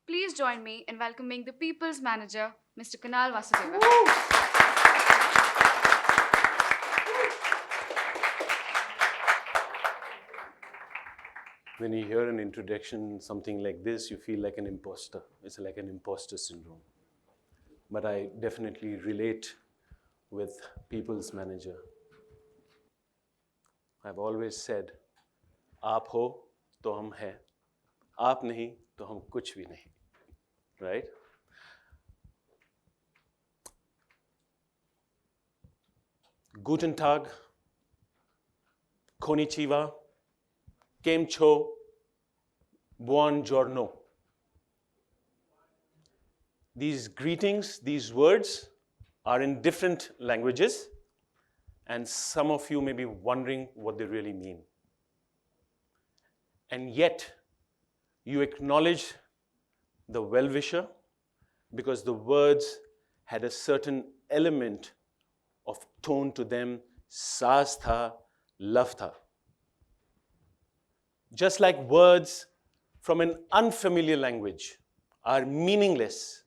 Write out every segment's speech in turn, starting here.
Please join me in welcoming the People's Manager, Mr. Kunal Vasudeva. When you hear an introduction, something like this, you feel like an imposter. It's like an imposter syndrome. But I definitely relate with People's Manager. I've always said, आप हो तो हम हैं, आप नहीं तो हम कुछ भी नहीं, right? Guten Tag, Konnichiwa, Kemcho, Buongiorno. These greetings, these words are in different languages, and some of you may be wondering what they really mean. And yet, you acknowledge the well-wisher because the words had a certain element of tone to them, saas tha, love tha. Just like words from an unfamiliar language are meaningless,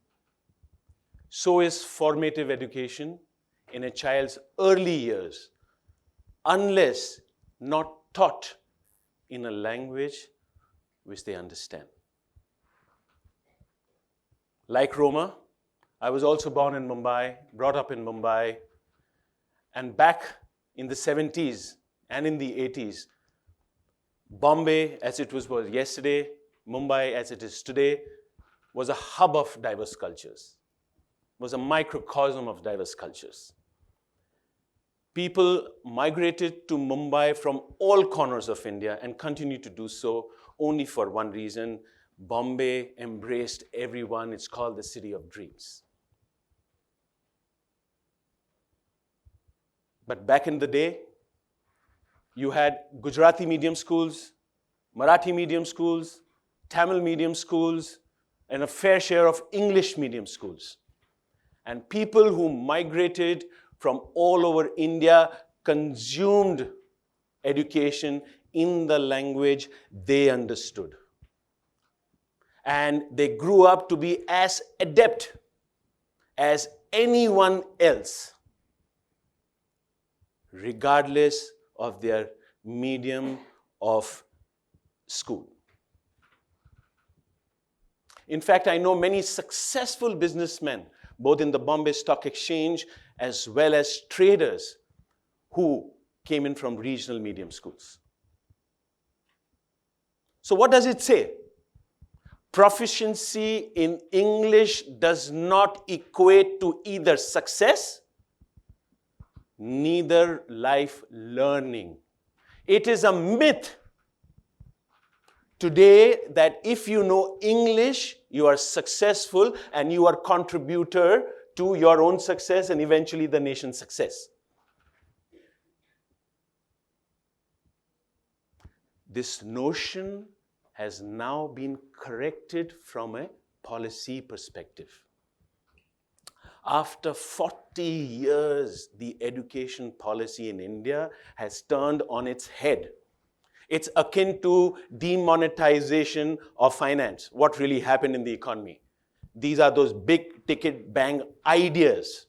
so is formative education in a child's early years, unless not taught in a language which they understand. Like Roma, I was also born in Mumbai, brought up in Mumbai, and back in the 70s and in the 80s, Bombay, as it was yesterday, Mumbai, as it is today, was a hub of diverse cultures, was a microcosm of diverse cultures. People migrated to Mumbai from all corners of India and continue to do so only for one reason. Bombay embraced everyone. It's called the city of dreams. But back in the day, you had Gujarati medium schools, Marathi medium schools, Tamil medium schools, and a fair share of English medium schools. And people who migrated from all over India consumed education in the language they understood. And they grew up to be as adept as anyone else, regardless of their medium of school. In fact, I know many successful businessmen, both in the Bombay Stock Exchange as well as traders, who came in from regional medium schools. So what does it say? Proficiency in English does not equate to either success, neither life learning. It is a myth today that if you know English, you are successful and you are a contributor to your own success and eventually the nation's success. This notion has now been corrected from a policy perspective. After 40 years, the education policy in India has turned on its head. It's akin to demonetization of finance. What really happened in the economy? These are those big ticket bang ideas.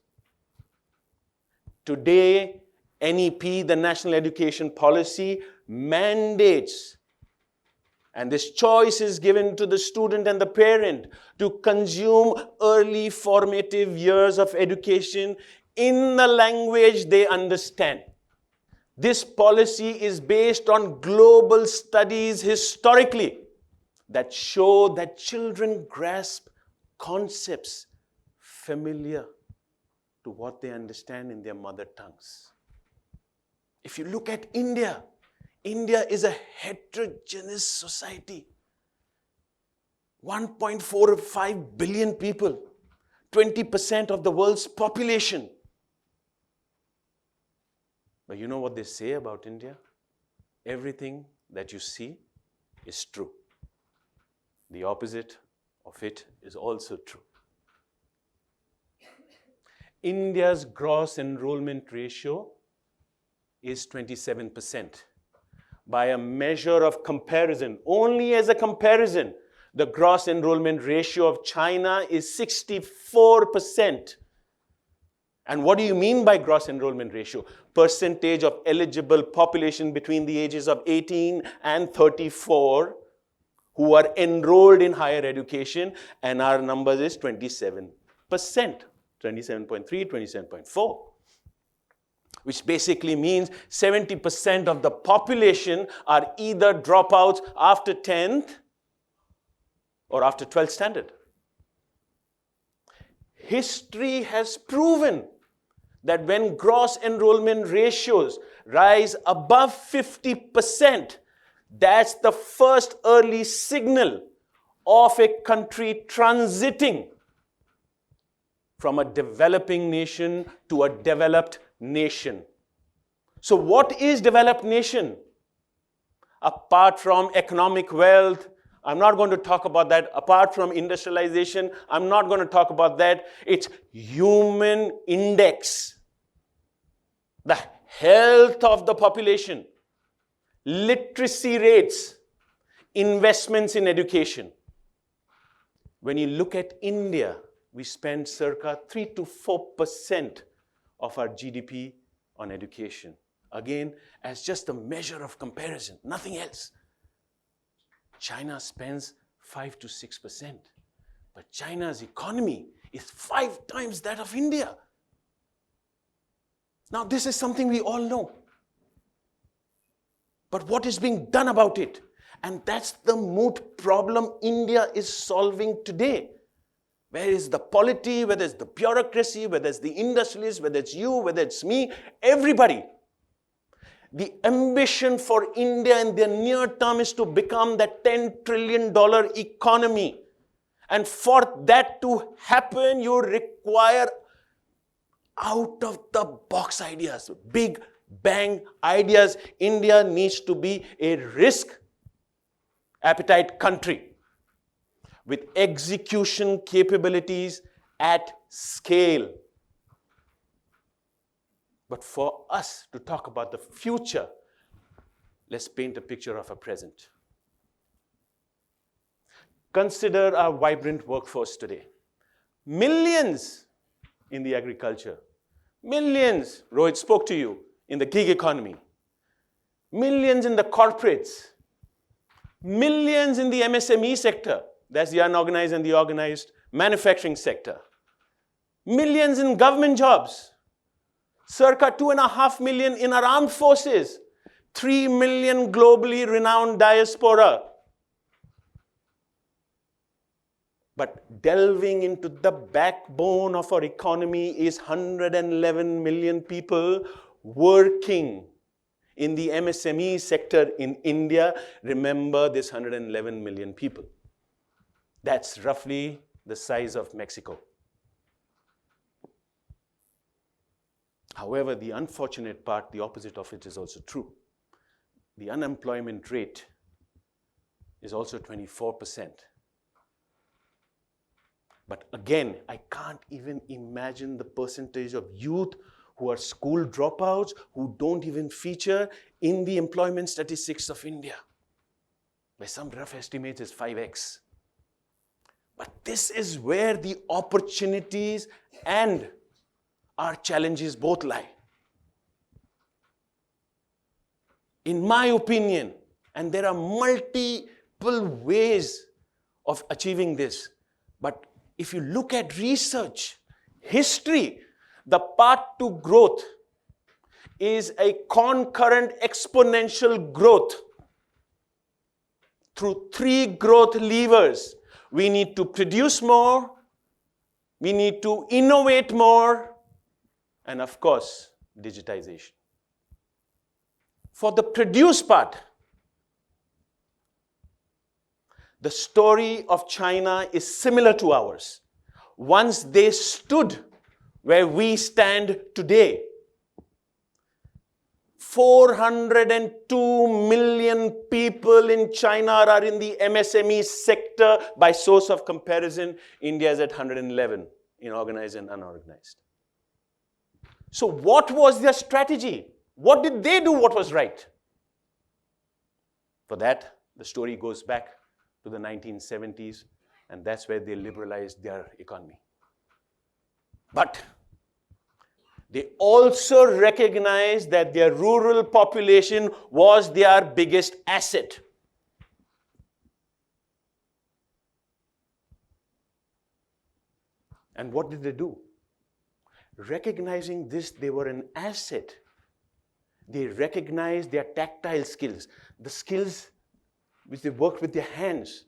Today, NEP, the National Education Policy, mandates, and this choice is given to the student and the parent to consume early formative years of education in the language they understand. This policy is based on global studies historically that show that children grasp concepts familiar to what they understand in their mother tongues. If you look at India, India is a heterogeneous society. 1.45 billion people, 20% of the world's population. But you know what they say about India? Everything that you see is true. The opposite of it is also true. India's gross enrollment ratio is 27%. By a measure of comparison, only as a comparison, The gross enrollment ratio of China is 64%. And what do you mean by gross enrollment ratio? Percentage of eligible population between the ages of 18 and 34 who are enrolled in higher education, and our number is 27%, 27.3, 27.4, which basically means 70% of the population are either dropouts after 10th or after 12th standard. History has proven that when gross enrollment ratios rise above 50%, that's the first early signal of a country transiting from a developing nation to a developed nation. So what is developed nation? Apart from economic wealth, I'm not going to talk about that. Apart from industrialization, I'm not going to talk about that. It's human index, the health of the population, literacy rates, investments in education. When you look at India, we spend circa 3 to 4% of our GDP on education. Again, as just a measure of comparison, nothing else. China spends 5 to 6%. But China's economy is 5 times that of India. Now, this is something we all know. But what is being done about it? And that's the moot problem India is solving today. Where is the polity, whether it's the bureaucracy, whether it's the industrialists, whether it's you, whether it's me, everybody. The ambition for India in the near term is to become that $10 trillion economy. And for that to happen, you require out-of-the-box ideas, big bang ideas. India needs to be a risk appetite country with execution capabilities at scale. But for us to talk about the future, let's paint a picture of a present. Consider our vibrant workforce today. Millions in the agriculture. Millions, Rohit spoke to you, in the gig economy. Millions in the corporates. Millions in the MSME sector. That's the unorganized and the organized manufacturing sector. Millions in government jobs. Circa 2.5 million in our armed forces. 3 million globally renowned diaspora. But delving into the backbone of our economy is 111 million people working in the MSME sector in India. Remember this 111 million people. That's roughly the size of Mexico. However, the unfortunate part, the opposite of it is also true. The unemployment rate is also 24%. But again, I can't even imagine the percentage of youth who are school dropouts, who don't even feature in the employment statistics of India. By some rough estimates, it's 5x. But this is where the opportunities and our challenges both lie. In my opinion, and there are multiple ways of achieving this, but if you look at research, history, the path to growth is a concurrent exponential growth through 3 growth levers. We need to produce more, we need to innovate more, and of course, digitization. For the produce part, the story of China is similar to ours. Once they stood where we stand today, 402 million people in China are in the MSME sector. By source of comparison, India is at 111 in organized and unorganized. So what was their strategy? What did they do what was right? For that, the story goes back to the 1970s, and that's where they liberalized their economy. But they also recognized that their rural population was their biggest asset. And what did they do? Recognizing this, they were an asset. They recognized their tactile skills, the skills which they worked with their hands.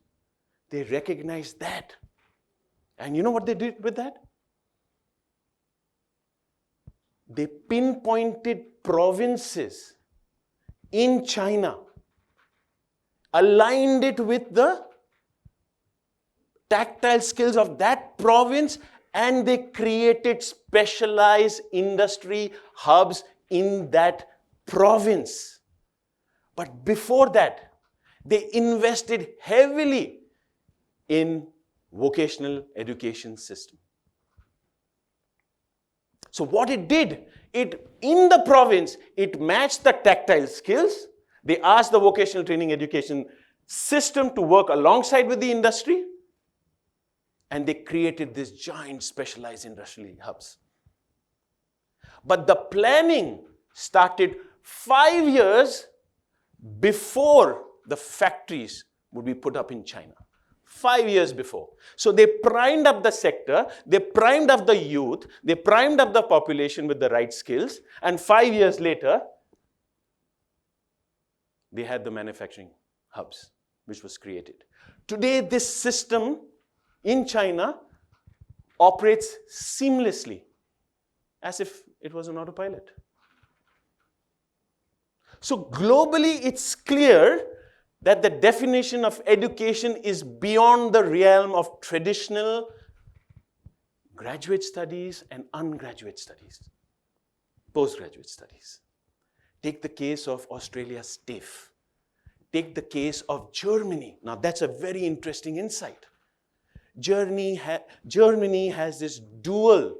They recognized that. And you know what they did with that? They pinpointed provinces in China, aligned it with the tactile skills of that province, and they created specialized industry hubs in that province. But before that, they invested heavily in vocational education system. So what it did, in the province, it matched the tactile skills. They asked the vocational training education system to work alongside with the industry, and they created these giant specialized industrial hubs. But the planning started 5 years before the factories would be put up in China. 5 years before. So they primed up the sector, they primed up the youth, they primed up the population with the right skills, and 5 years later, they had the manufacturing hubs, which was created. Today, this system in China operates seamlessly, as if it was an autopilot. So globally, it's clear that the definition of education is beyond the realm of traditional graduate studies and undergraduate studies, postgraduate studies. Take the case of Australia's TAFE. Take the case of Germany. Now that's a very interesting insight. Germany has this dual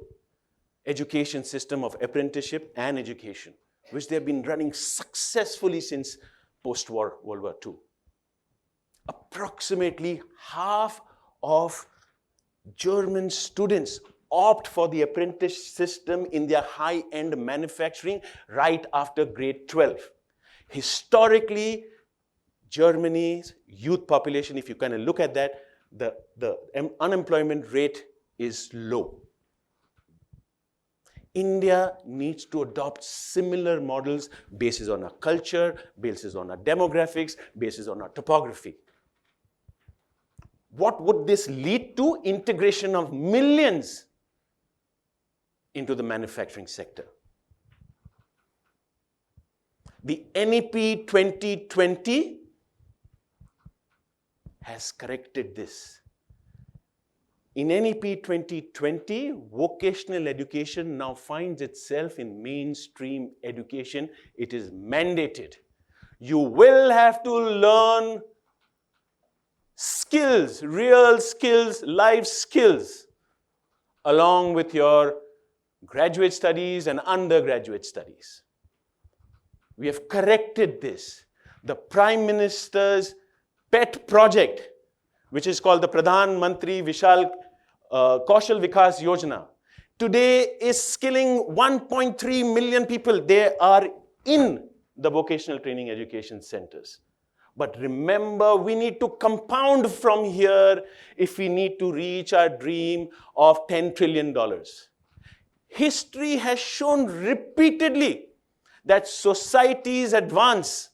education system of apprenticeship and education, which they've been running successfully since post-war World War II. Approximately half of German students opt for the apprentice system in their high-end manufacturing right after grade 12. Historically, Germany's youth population, if you kind of look at that, the unemployment rate is low. India needs to adopt similar models based on our culture, based on our demographics, based on our topography. What would this lead to? Integration of millions into the manufacturing sector. The NEP 2020 has corrected this. In NEP 2020, vocational education now finds itself in mainstream education. It is mandated. You will have to learn skills, real skills, life skills, along with your graduate studies and undergraduate studies. We have corrected this. The Prime Minister's pet project, which is called the Pradhan Mantri Vishal Kaushal Vikas Yojana, today is skilling 1.3 million people. They are in the vocational training education centers. But remember, we need to compound from here if we need to reach our dream of $10 trillion. History has shown repeatedly that societies advance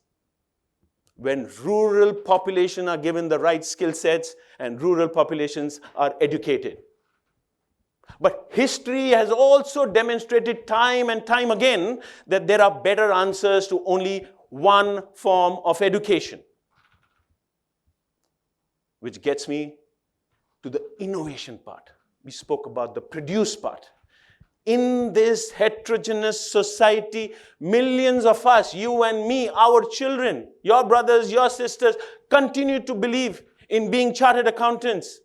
when rural population are given the right skill sets and rural populations are educated. But history has also demonstrated time and time again that there are better answers to only one form of education. Which gets me to the innovation part. We spoke about the produce part. In this heterogeneous society, millions of us, you and me, our children, your brothers, your sisters, continue to believe in being chartered accountants,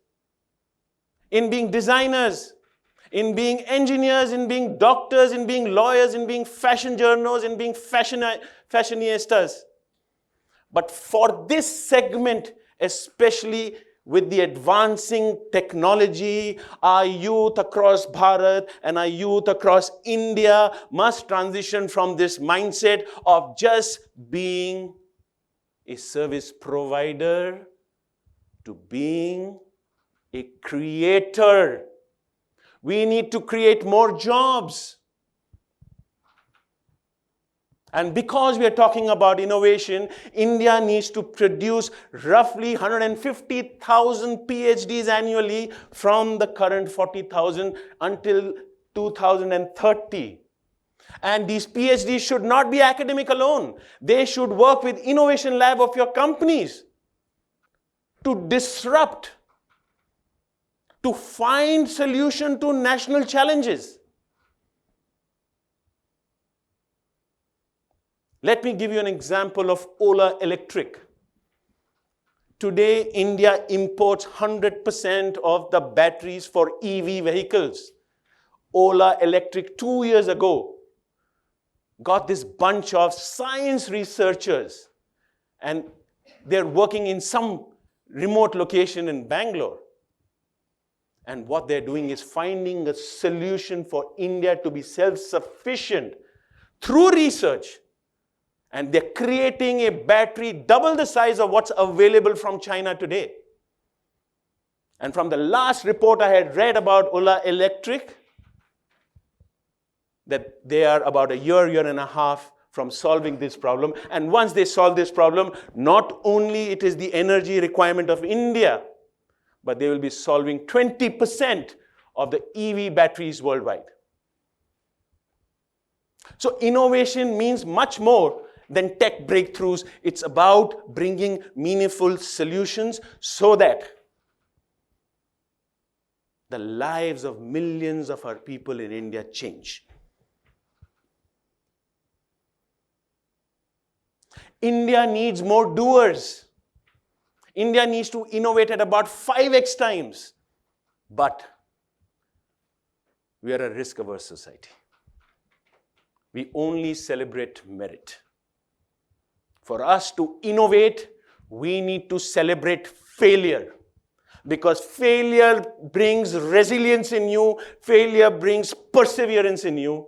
in being designers, in being engineers, in being doctors, in being lawyers, in being fashion journals, in being fashionistas. But for this segment, especially with the advancing technology. Our youth across Bharat and our youth across India must transition from this mindset of just being a service provider to being a creator. We need to create more jobs. And because we are talking about innovation, India needs to produce roughly 150,000 PhDs annually from the current 40,000 until 2030. And these PhDs should not be academic alone. They should work with innovation lab of your companies to disrupt, to find solution to national challenges. Let me give you an example of Ola Electric. Today, India imports 100% of the batteries for EV vehicles. Ola Electric 2 years ago got this bunch of science researchers, and they're working in some remote location in Bangalore. And what they're doing is finding a solution for India to be self-sufficient through research. And they're creating a battery double the size of what's available from China today. And from the last report I had read about Ola Electric, that they are about a year and a half from solving this problem. And once they solve this problem, not only it is the energy requirement of India, but they will be solving 20% of the EV batteries worldwide. So innovation means much more than tech breakthroughs. It's about bringing meaningful solutions so that the lives of millions of our people in India change. India needs more doers. India needs to innovate at about 5x times. But we are a risk-averse society. We only celebrate merit. For us to innovate, we need to celebrate failure. Because failure brings resilience in you, failure brings perseverance in you.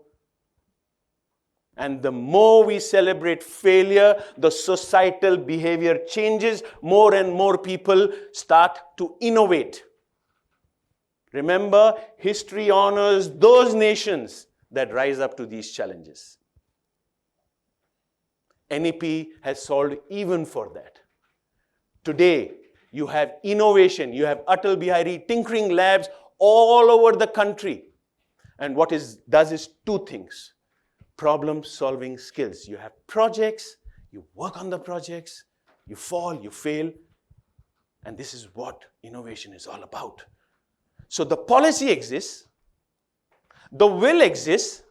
And the more we celebrate failure, the societal behavior changes. More and more people start to innovate. Remember, history honors those nations that rise up to these challenges. NEP has solved even for that. Today, you have innovation. You have Atal Bihari tinkering labs all over the country. And what it does is two things. Problem-solving skills. You have projects, you work on the projects, you fall, you fail. And this is what innovation is all about. So the policy exists. The will exists.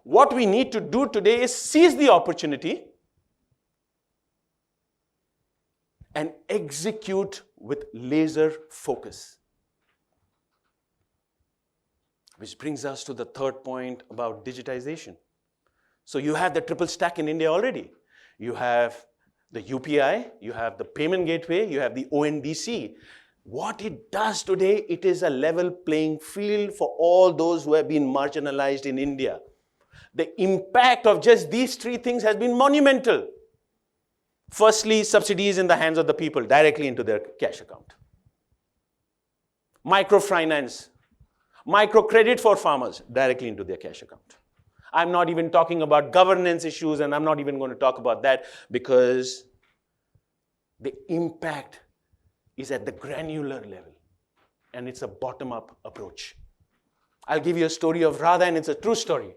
What we need to do today is seize the opportunity and execute with laser focus. Which brings us to the third point about digitization. So you have the triple stack in India already. You have the UPI, you have the payment gateway, you have the ONDC. What it does today, it is a level playing field for all those who have been marginalized in India. The impact of just these three things has been monumental. Firstly, subsidies in the hands of the people, directly into their cash account. Microfinance, microcredit for farmers, directly into their cash account. I'm not even talking about governance issues, and I'm not even going to talk about that because the impact is at the granular level, and it's a bottom-up approach. I'll give you a story of Radha, and it's a true story.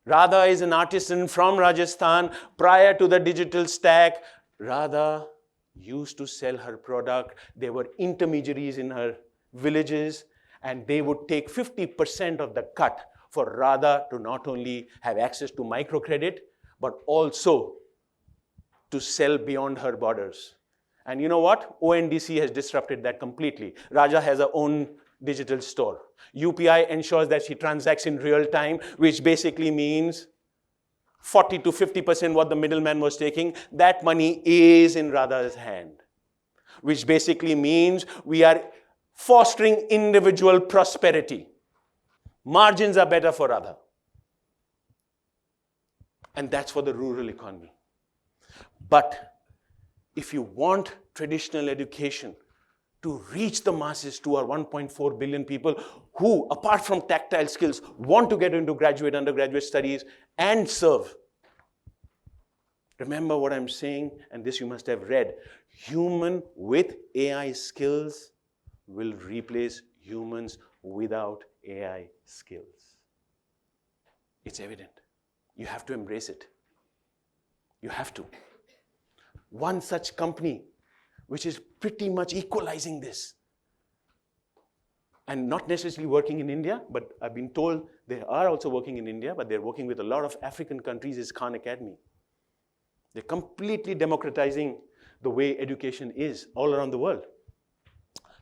Radha is an artisan from Rajasthan. Prior to the digital stack, Radha used to sell her product. There were intermediaries in her villages, and they would take 50% of the cut for Radha to not only have access to microcredit, but also to sell beyond her borders. And you know what? ONDC has disrupted that completely. Raja has her own digital store. UPI ensures that she transacts in real time, which basically means 40 to 50% what the middleman was taking, that money is in Radha's hand. Which basically means we are fostering individual prosperity. Margins are better for Radha. And that's for the rural economy. But if you want traditional education to reach the masses, to our 1.4 billion people who, apart from tactile skills, want to get into graduate, undergraduate studies and serve. Remember what I'm saying, and this you must have read. Human with AI skills will replace humans without AI skills. It's evident. You have to embrace it. You have to. One such company which is pretty much equalizing this, and not necessarily working in India, but I've been told they are also working in India, but they're working with a lot of African countries, is Khan Academy. They're completely democratizing the way education is all around the world.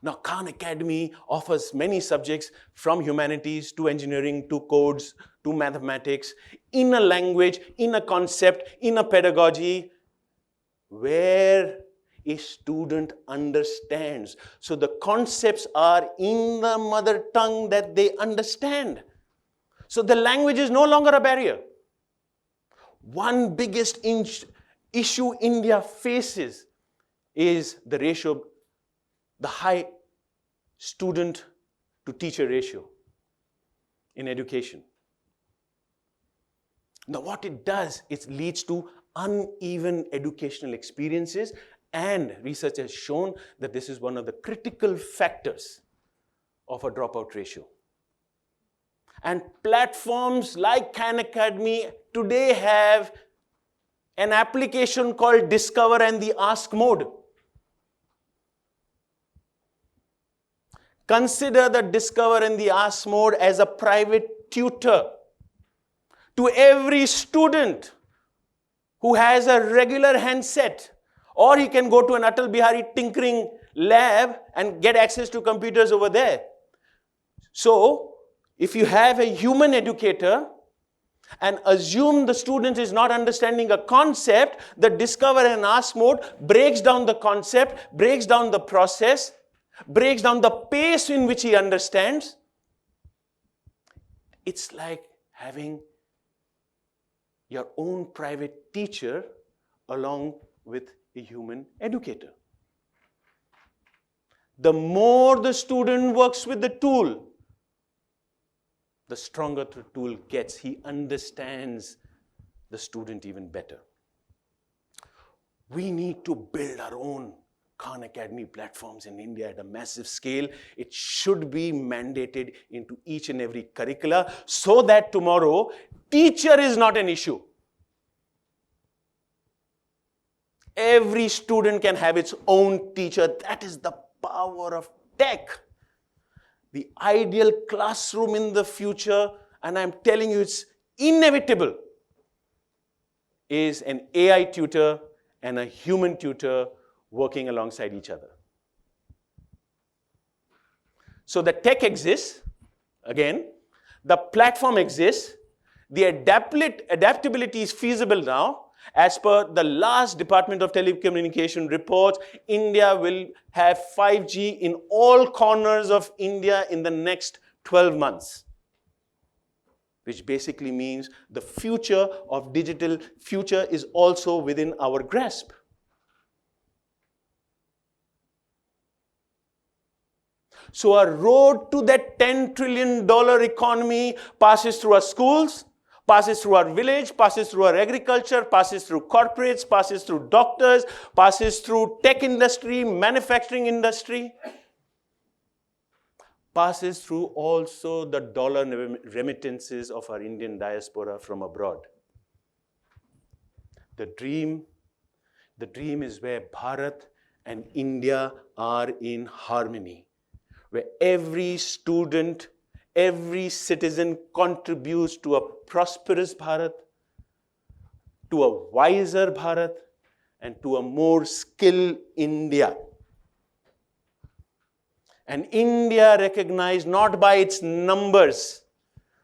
Now, Khan Academy offers many subjects from humanities to engineering to codes to mathematics in a language, in a concept, in a pedagogy where a student understands. So the concepts are in the mother tongue that they understand. So the language is no longer a barrier. One biggest issue India faces is the ratio, the high student to teacher ratio in education. Now what it does, it leads to uneven educational experiences, and research has shown that this is one of the critical factors of a dropout ratio. And platforms like Khan Academy today have an application called Discover and the Ask mode. Consider the Discover and the Ask mode as a private tutor to every student who has a regular handset, or he can go to an Atal Bihari tinkering lab and get access to computers over there. So, if you have a human educator and assume the student is not understanding a concept, the Discover and Ask mode breaks down the concept, breaks down the process, breaks down the pace in which he understands. It's like having your own private teacher along with a human educator. The more the student works with the tool, the stronger the tool gets. He understands the student even better. We need to build our own Khan Academy platforms in India at a massive scale. It should be mandated into each and every curricula so that tomorrow teacher is not an issue. Every student can have its own teacher. That is the power of tech. The ideal classroom in the future, and I'm telling you it's inevitable, is an AI tutor and a human tutor working alongside each other. So the tech exists, again, the platform exists, the adaptability is feasible now. As per the last Department of Telecommunication reports, India will have 5G in all corners of India in the next 12 months. Which basically means the future of digital future is also within our grasp. So our road to that $10 trillion economy passes through our schools, passes through our village, passes through our agriculture, passes through corporates, passes through doctors, passes through tech industry, manufacturing industry, passes through also the dollar remittances of our Indian diaspora from abroad. The dream is where Bharat and India are in harmony, where every student, every citizen contributes to a prosperous Bharat, to a wiser Bharat, and to a more skilled India. And India recognized not by its numbers,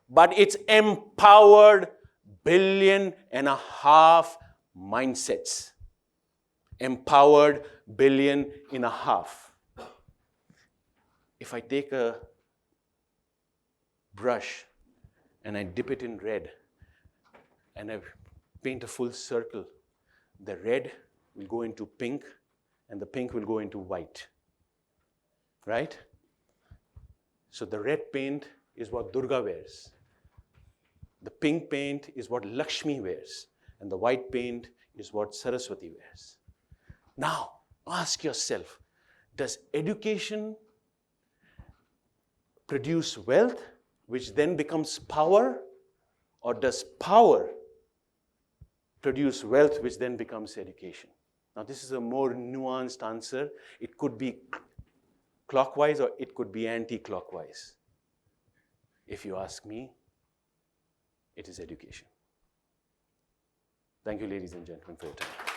but its empowered, billion and a half mindsets. Empowered billion and a half. If I take a brush and I dip it in red and I paint a full circle, the red will go into pink and the pink will go into white. Right? So the red paint is what Durga wears. The pink paint is what Lakshmi wears. And the white paint is what Saraswati wears. Now, ask yourself, does education produce wealth, which then becomes power? Or does power produce wealth, which then becomes education? Now, this is a more nuanced answer. It could be clockwise or it could be anti-clockwise. If you ask me, it is education. Thank you, ladies and gentlemen, for your time.